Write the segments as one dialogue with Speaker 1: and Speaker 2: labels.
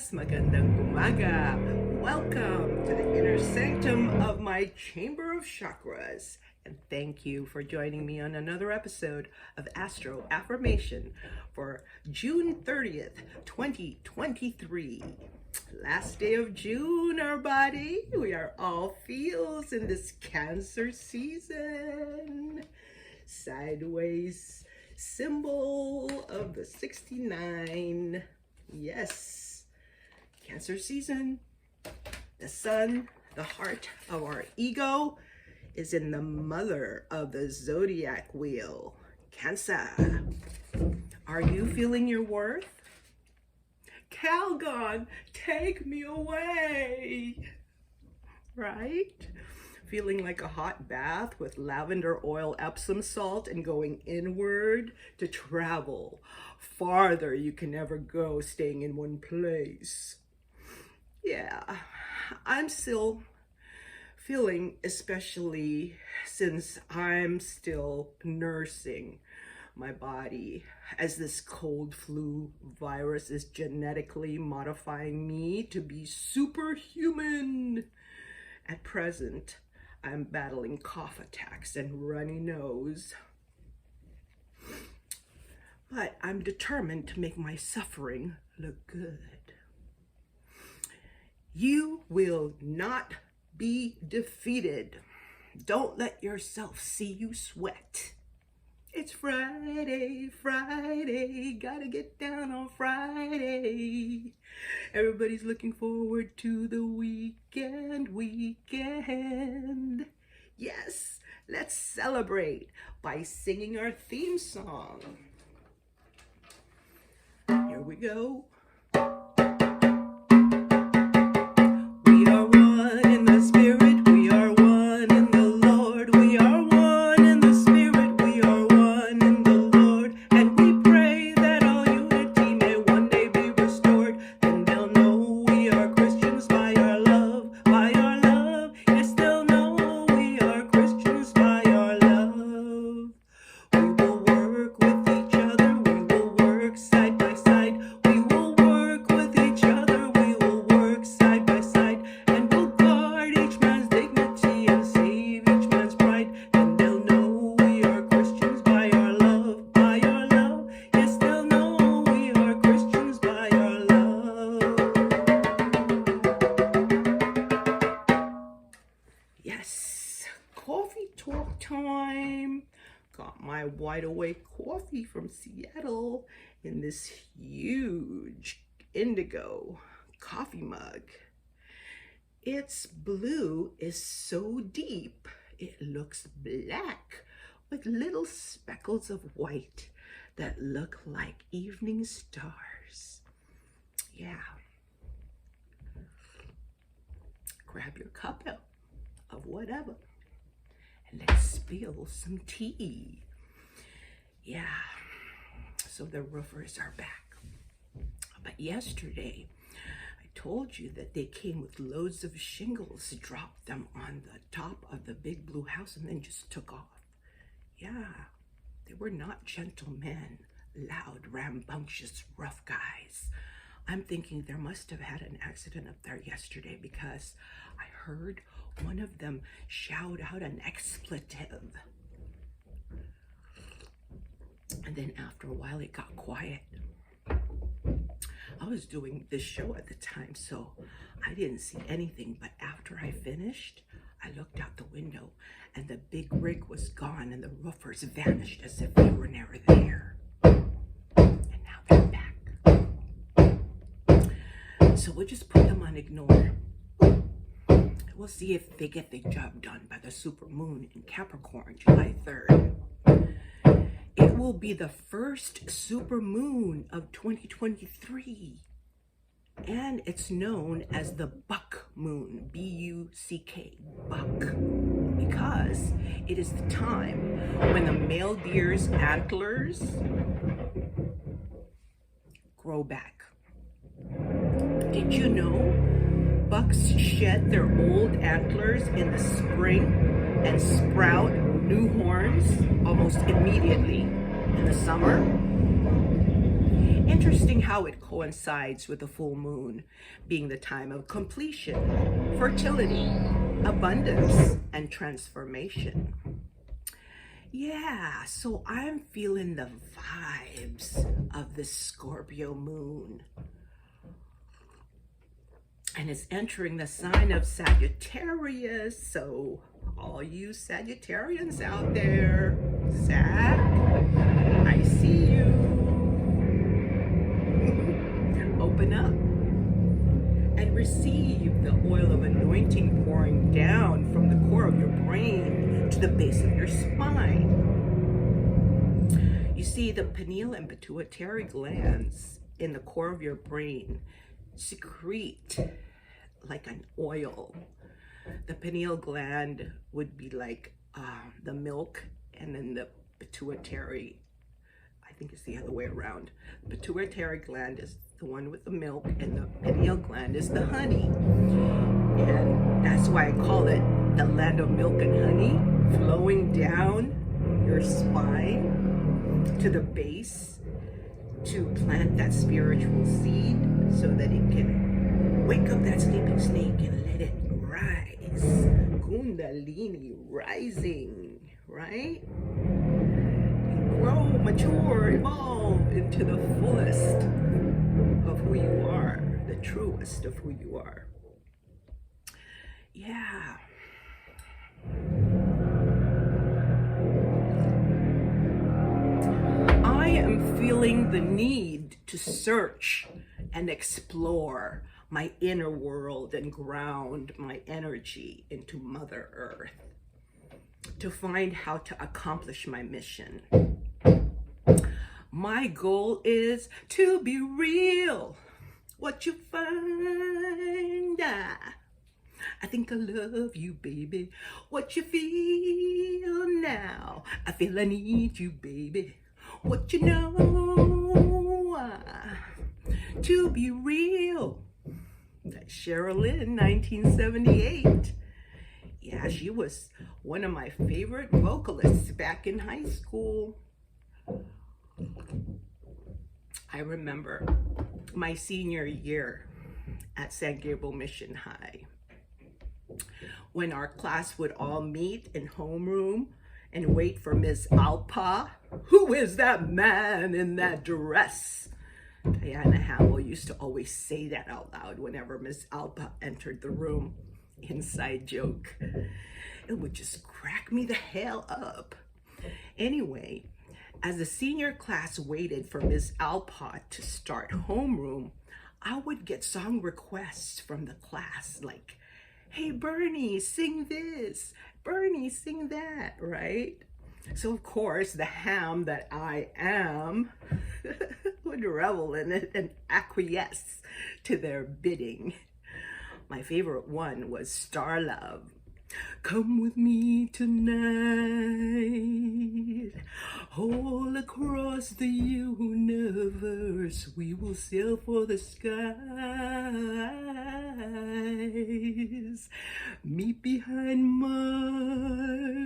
Speaker 1: buenas, magandang umaga. Welcome to the inner sanctum of my chamber of chakras. And thank you for joining me on another episode of Astro Affirmation for June 30th, 2023. Last day of June, everybody. We are all feels in this Cancer season. Sideways symbol of the 69. Yes, Cancer season. The sun, the heart of our ego, is in the mother of the zodiac wheel, Cancer. Are you feeling your worth? Calgon, take me away. Right? Feeling like a hot bath with lavender oil, Epsom salt, and going inward to travel farther you can never go, staying in one place. Yeah, I'm still feeling, especially since I'm still nursing my body as this cold flu virus is genetically modifying me to be superhuman. At present, I'm battling cough attacks and runny nose. But I'm determined to make my suffering look good. You will not be defeated. Don't let yourself see you sweat. It's Friday, gotta get down on Friday. Everybody's looking forward to the weekend. Yes, let's celebrate by singing our theme song. Here we go. We are one in the spirit, we are one in the Lord. We are one in the spirit, we are one in the Lord. And we pray that all unity may one day be restored. Then they'll know we are Christians by our love, by our love. Yes, they'll know we are Christians by our love. We will work with each other, we will work side by side. We will work with each other, we will work side by side. And we'll guard each man's dignity and save each man's pride. Then they'll know we are Christians by our love, by our love. Yes, they'll know we are Christians by our love. Yes, coffee talk time. Got my wide awake coffee from Seattle in this huge indigo coffee mug. Its blue is so deep, it looks black with little speckles of white that look like evening stars. Yeah. Grab your cup of whatever and let's spill some tea. Yeah, so the roofers are back. But yesterday, I told you that they came with loads of shingles, dropped them on the top of the big blue house, and then just took off. Yeah, they were not gentle men, loud, rambunctious, rough guys. I'm thinking there must have had an accident up there yesterday because I heard one of them shout out an expletive. And then after a while, it got quiet. I was doing this show at the time, so I didn't see anything. But after I finished, I looked out the window and the big rig was gone and the roofers vanished as if they were never there. And now they're back. So we'll just put them on ignore. We'll see if they get the job done by the super moon in Capricorn, July 3rd. It will be the first super moon of 2023. And it's known as the buck moon, B-U-C-K, buck, because it is the time when the male deer's antlers grow back. Did you know bucks shed their old antlers in the spring and sprout new horns almost immediately in the summer? Interesting how it coincides with the full moon being the time of completion, fertility, abundance, and transformation. Yeah, so I'm feeling the vibes of the Scorpio moon. And it's entering the sign of Sagittarius. So all you Sagittarians out there, Sag, I see you. Open up and receive the oil of anointing pouring down from the core of your brain to the base of your spine. You see, the pineal and pituitary glands in the core of your brain secrete like an oil. The pineal gland would be like the milk, and then the pituitary, I think it's the other way around. The pituitary gland is the one with the milk, and the pineal gland is the honey. And that's why I call it the land of milk and honey, flowing down your spine to the base to plant that spiritual seed so that it can wake up that sleeping snake and let it rise. Kundalini rising, right? Grow, mature, evolve into the fullest of who you are, the truest of who you are. Yeah. I am feeling the need to search and explore my inner world and ground my energy into Mother Earth to find how to accomplish my mission. My goal is to be real. What you find, I think I love you, baby. What you feel now, I feel I need you, baby. What you know, to be real. That's Sherilyn, 1978. Yeah, she was one of my favorite vocalists back in high school. I remember my senior year at San Gabriel Mission High, when our class would all meet in homeroom and wait for Miss Alpa. Who is that man in that dress? Diana Hamill used to always say that out loud whenever Miss Alpa entered the room. Inside joke. It would just crack me the hell up. Anyway, as the senior class waited for Miss Alpa to start homeroom, I would get song requests from the class like, hey, Bernie, sing this. Bernie, sing that, right? So, of course, the ham that I am would revel in it and acquiesce to their bidding. My favorite one was Star Love. Come with me tonight, all across the universe, we will sail for the skies. Meet behind Mars,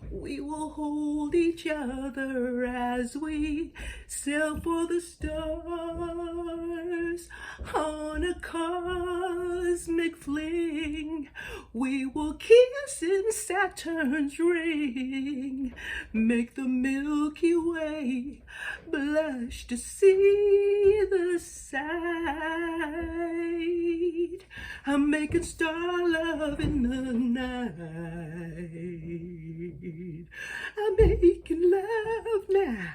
Speaker 1: we will hold each other as we sail for the stars. On a cosmic fling, we will kiss in Saturn's ring, make the Milky Way blush to see the sight. I'm making star love in the night. I'm making love now.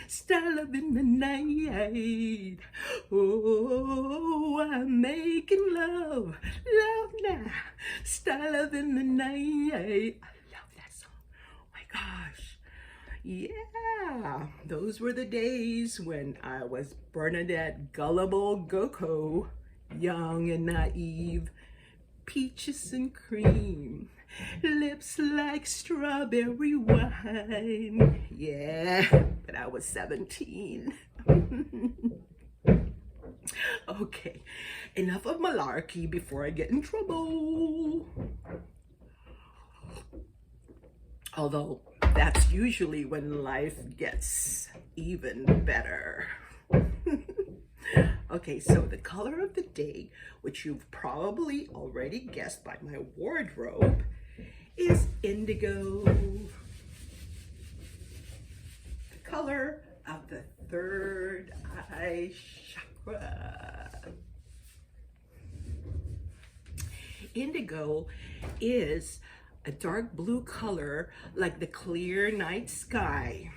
Speaker 1: Star love in the night. Oh, I'm making love now. Star love in the night. I love that song. Oh my gosh. Yeah, those were the days when I was Bernadette Gullible Goko, young and naive, peaches and cream, lips like strawberry wine. Yeah, but I was 17. Okay, enough of malarkey before I get in trouble. Although that's usually when life gets even better. Okay, so the color of the day, which you've probably already guessed by my wardrobe, is indigo. The color of the third eye chakra. Indigo is a dark blue color like the clear night sky.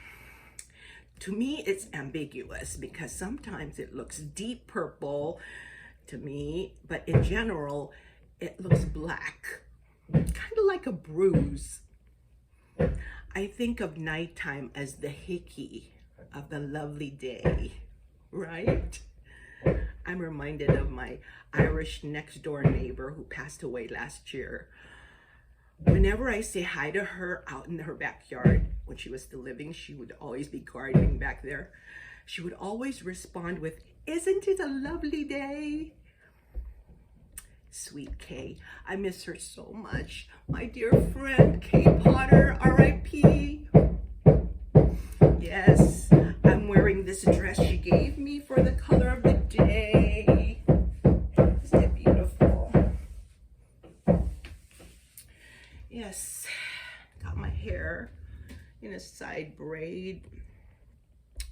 Speaker 1: To me, it's ambiguous because sometimes it looks deep purple to me, but in general, it looks black, kind of like a bruise. I think of nighttime as the hickey of the lovely day, right? I'm reminded of my Irish next door neighbor who passed away last year. Whenever I say hi to her out in her backyard, when she was still living, she would always be gardening back there. She would always respond with, "Isn't it a lovely day?" Sweet Kay, I miss her so much. My dear friend, Kay Potter, R.I.P. Yes, I'm wearing this dress she gave me for the color of the day. Isn't it beautiful? Yes, got my hair in a side braid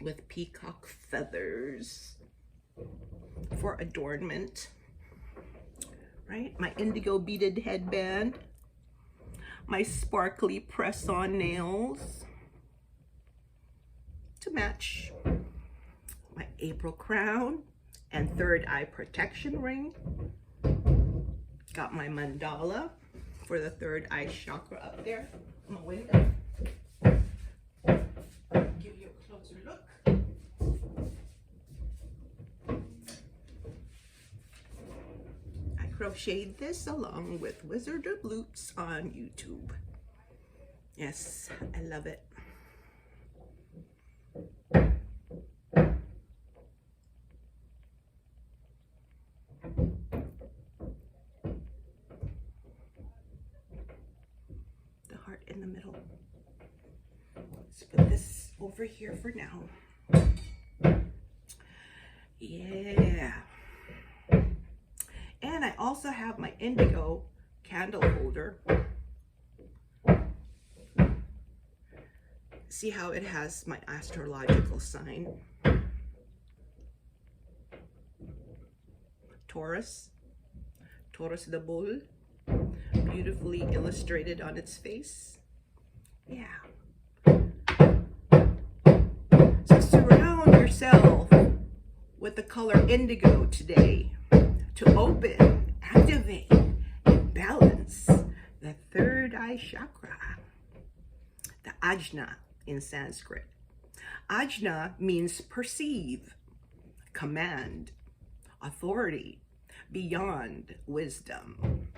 Speaker 1: with peacock feathers for adornment, right? My indigo beaded headband, my sparkly press-on nails to match, my April crown and third eye protection ring. Got my mandala for the third eye chakra up there on the window. Give you a closer look. I crocheted this along with Wizard of Loops on YouTube. Yes, I love it. In the middle. Let's put this over here for now. Yeah. And I also have my indigo candle holder. See how it has my astrological sign? Taurus. Taurus the bull. Beautifully illustrated on its face. Yeah. So surround yourself with the color indigo today to open, activate, and balance the third eye chakra, the Ajna in Sanskrit. Ajna means perceive, command, authority, beyond wisdom.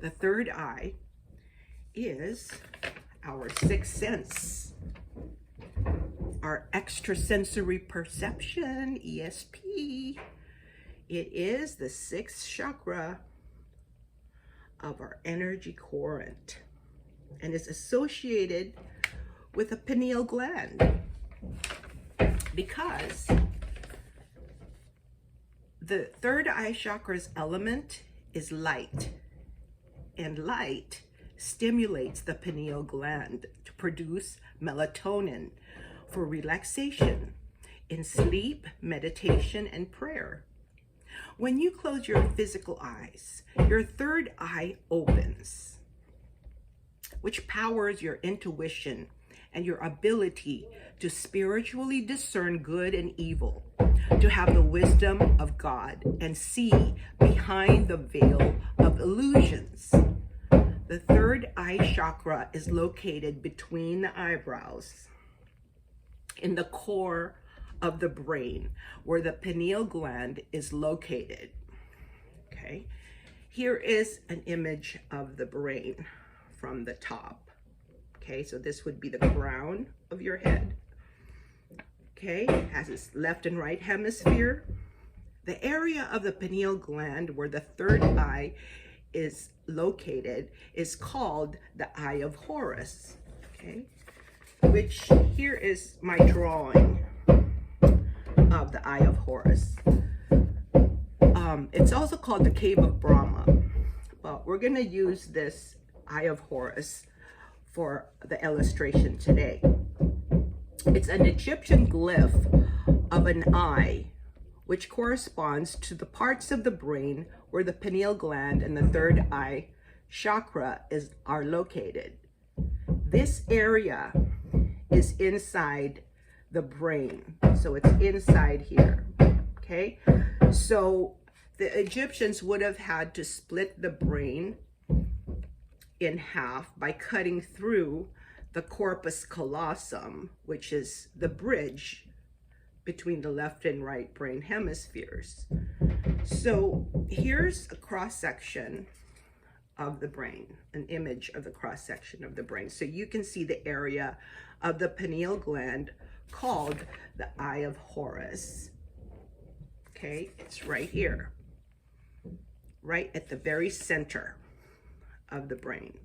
Speaker 1: The third eye is our sixth sense, our extrasensory perception, ESP. It is the sixth chakra of our energy quadrant and is associated with the pineal gland because the third eye chakra's element is light, and light stimulates the pineal gland to produce melatonin for relaxation in sleep, meditation, and prayer. When you close your physical eyes, your third eye opens, which powers your intuition and your ability to spiritually discern good and evil, to have the wisdom of God and see behind the veil of illusions. The third eye chakra is located between the eyebrows in the core of the brain where the pineal gland is located. Okay, here is an image of the brain from the top. Okay, so this would be the crown of your head. Okay, it has its left and right hemisphere. The area of the pineal gland where the third eye is located is called the Eye of Horus. Okay, which here is my drawing of the Eye of Horus. It's also called the Cave of Brahma, but we're going to use this Eye of Horus for the illustration today. It's an Egyptian glyph of an eye, which corresponds to the parts of the brain where the pineal gland and the third eye chakra are located. This area is inside the brain, so it's inside here, okay? So the Egyptians would have had to split the brain in half by cutting through the corpus callosum, which is the bridge between the left and right brain hemispheres. So here's a cross-section of the brain, an image of the cross-section of the brain. So you can see the area of the pineal gland called the Eye of Horus. Okay, it's right here, right at the very center of the brain.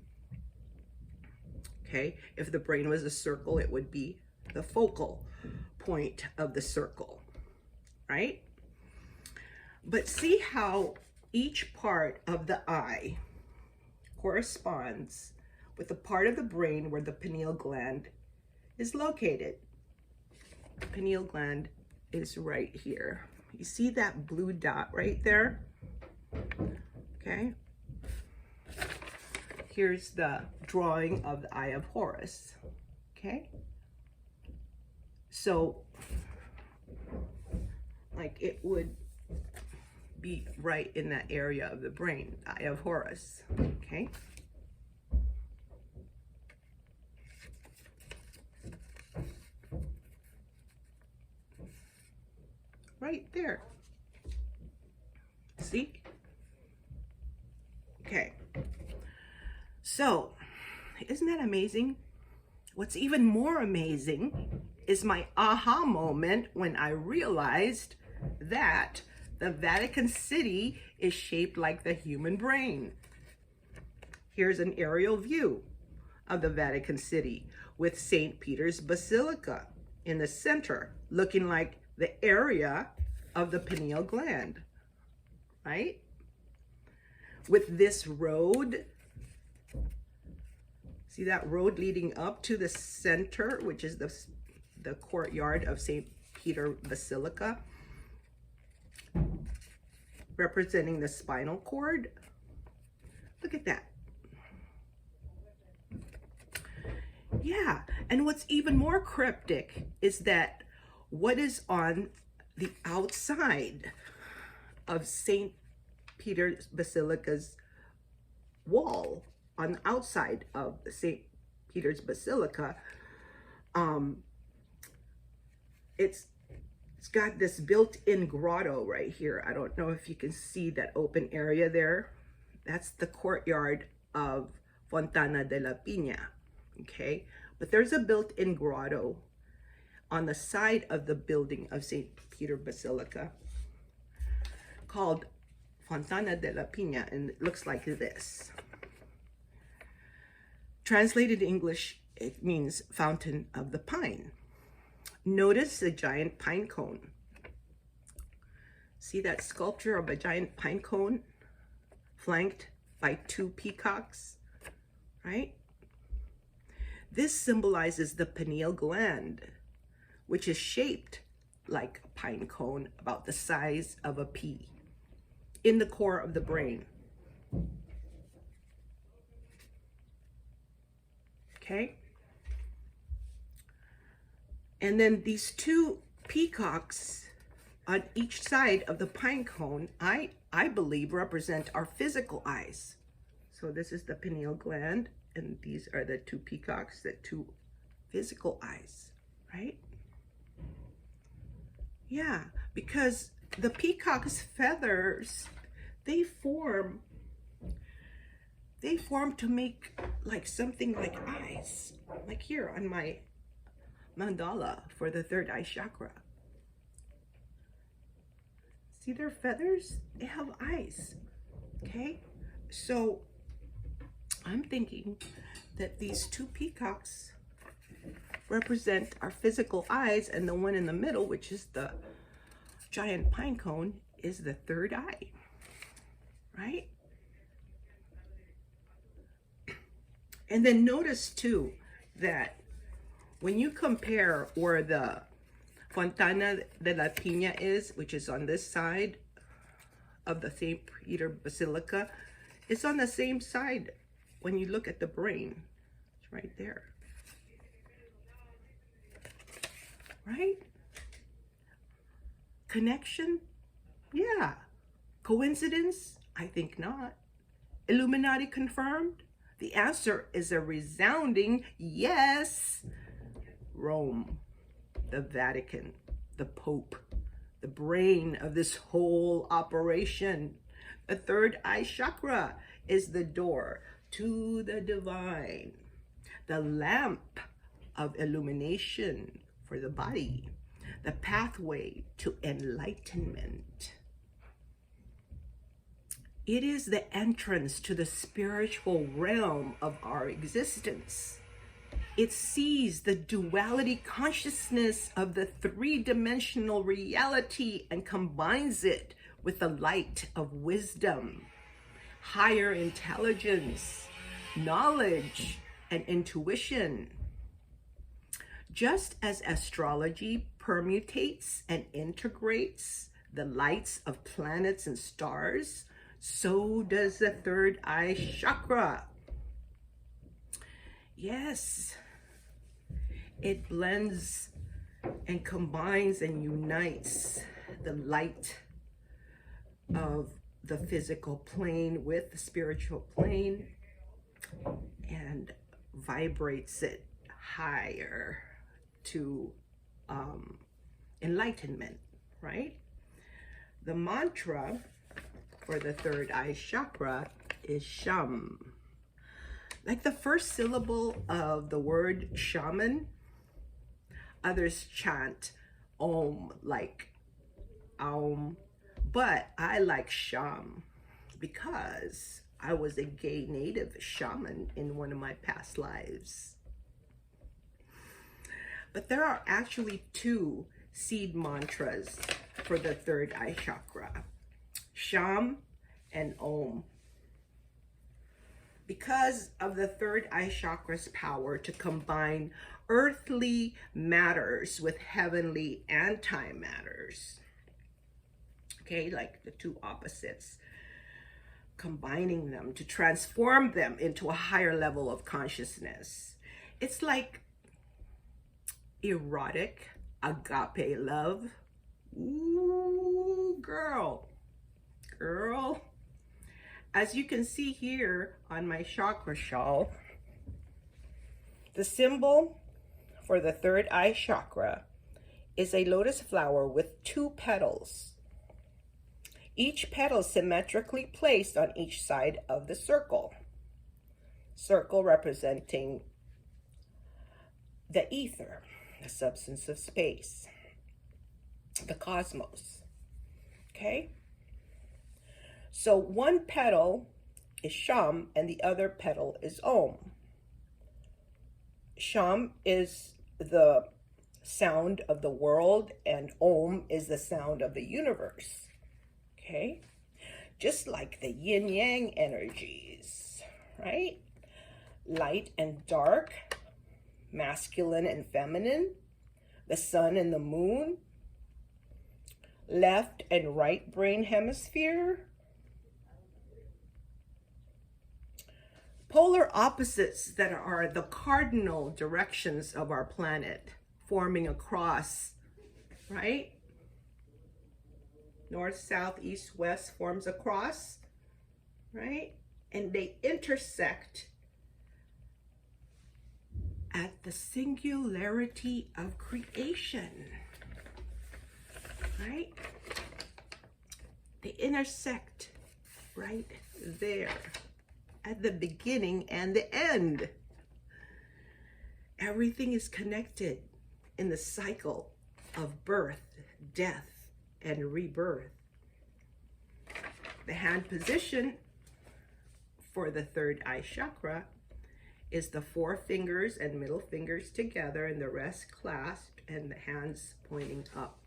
Speaker 1: Okay, if the brain was a circle, it would be the focal point of the circle, right? But see how each part of the eye corresponds with the part of the brain where the pineal gland is located. The pineal gland is right here. You see that blue dot right there? Okay. Here's the drawing of the Eye of Horus. Okay. So, like, it would be right in that area of the brain, Eye of Horus. Okay. Right there. See? Okay. So, isn't that amazing? What's even more amazing is my aha moment when I realized that the Vatican City is shaped like the human brain. Here's an aerial view of the Vatican City with St. Peter's Basilica in the center, looking like the area of the pineal gland, right? With this road, see that road leading up to the center, which is the courtyard of St. Peter Basilica, representing the spinal cord. Look at that. Yeah, and what's even more cryptic is that what is on the outside of St. Peter's Basilica's wall, on the outside of St. Peter's Basilica, it's got this built-in grotto right here. I don't know if you can see that open area there. That's the courtyard of Fontana de la Pina, okay? But there's a built-in grotto on the side of the building of St. Peter Basilica called Fontana de la Pina, and it looks like this. Translated English, it means fountain of the pine. Notice the giant pine cone. See that sculpture of a giant pine cone flanked by two peacocks, right? This symbolizes the pineal gland, which is shaped like a pine cone about the size of a pea in the core of the brain. Okay? And then these two peacocks on each side of the pine cone, I believe, represent our physical eyes. So this is the pineal gland, and these are the two peacocks, the two physical eyes, right? Yeah, because the peacock's feathers, they form to make like something like eyes, like here on my mandala for the third eye chakra. See their feathers? They have eyes, okay? So I'm thinking that these two peacocks represent our physical eyes, and the one in the middle, which is the giant pine cone, is the third eye. right? And then notice too that when you compare where the Fontana de la Pina is, which is on this side of the St. Peter Basilica, it's on the same side when you look at the brain. It's right there. Right? Connection? Yeah. Coincidence? I think not. Illuminati confirmed? The answer is a resounding yes. Rome, the Vatican, the Pope, the brain of this whole operation. The third eye chakra is the door to the divine, the lamp of illumination for the body, the pathway to enlightenment. It is the entrance to the spiritual realm of our existence. It sees the duality consciousness of the three-dimensional reality and combines it with the light of wisdom, higher intelligence, knowledge, and intuition. Just as astrology permutates and integrates the lights of planets and stars, so does the third eye chakra. Yes, it blends and combines and unites the light of the physical plane with the spiritual plane and vibrates it higher to enlightenment, right? The mantra for the third eye chakra is Sham. Like the first syllable of the word shaman, others chant Om like Aum, but I like Sham because I was a gay native shaman in one of my past lives. But there are actually two seed mantras for the third eye chakra, Sham and Om. Because of the third eye chakra's power to combine earthly matters with heavenly antimatters. Okay, like the two opposites, combining them to transform them into a higher level of consciousness. It's like erotic agape love. Ooh, girl. As you can see here on my chakra shawl, the symbol for the third eye chakra is a lotus flower with two petals, each petal symmetrically placed on each side of the circle. Circle representing the ether, the substance of space, the cosmos. Okay? So one petal is Sham and the other petal is Om. Sham is the sound of the world and Om is the sound of the universe. Okay? Just like the yin-yang energies, right? Light and dark, masculine and feminine, the sun and the moon, left and right brain hemisphere, polar opposites that are the cardinal directions of our planet, forming a cross, right? North, south, east, west forms a cross, right? And they intersect at the singularity of creation, right? They intersect right there at the beginning and the end. Everything is connected in the cycle of birth, death, and rebirth. The hand position for the third eye chakra is the four fingers and middle fingers together and the rest clasped and the hands pointing up.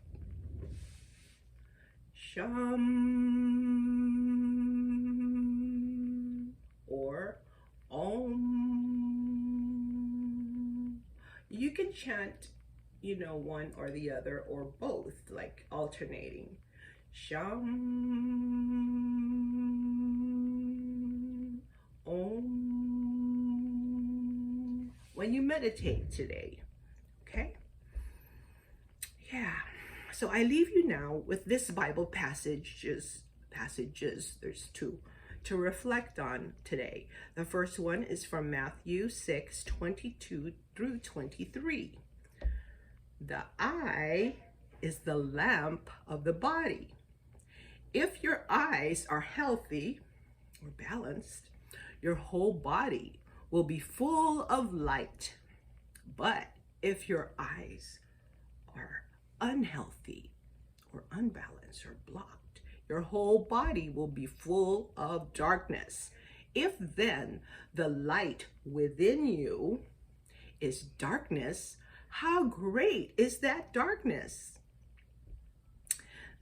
Speaker 1: Sham. chant, you know, one or the other or both, like alternating. Sham, Om, when you meditate today, okay? Yeah, so I leave you now with this Bible passages, there's two, to reflect on today. The first one is from Matthew 6:22 through 23. The eye is the lamp of the body. If your eyes are healthy or balanced, your whole body will be full of light. But if your eyes are unhealthy or unbalanced or blocked, your whole body will be full of darkness. If then the light within you is darkness, how great is that darkness?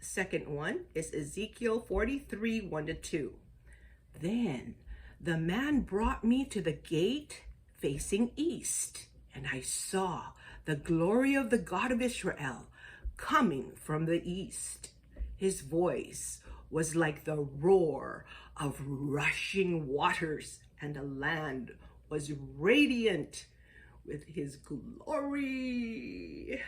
Speaker 1: The second one is Ezekiel 43, 1-2. Then the man brought me to the gate facing east, and I saw the glory of the God of Israel coming from the east. His voice was like the roar of rushing waters, and the land was radiant with his glory.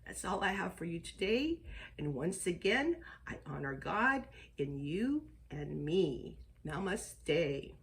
Speaker 1: That's all I have for you today. And once again, I honor God in you and me. Namaste.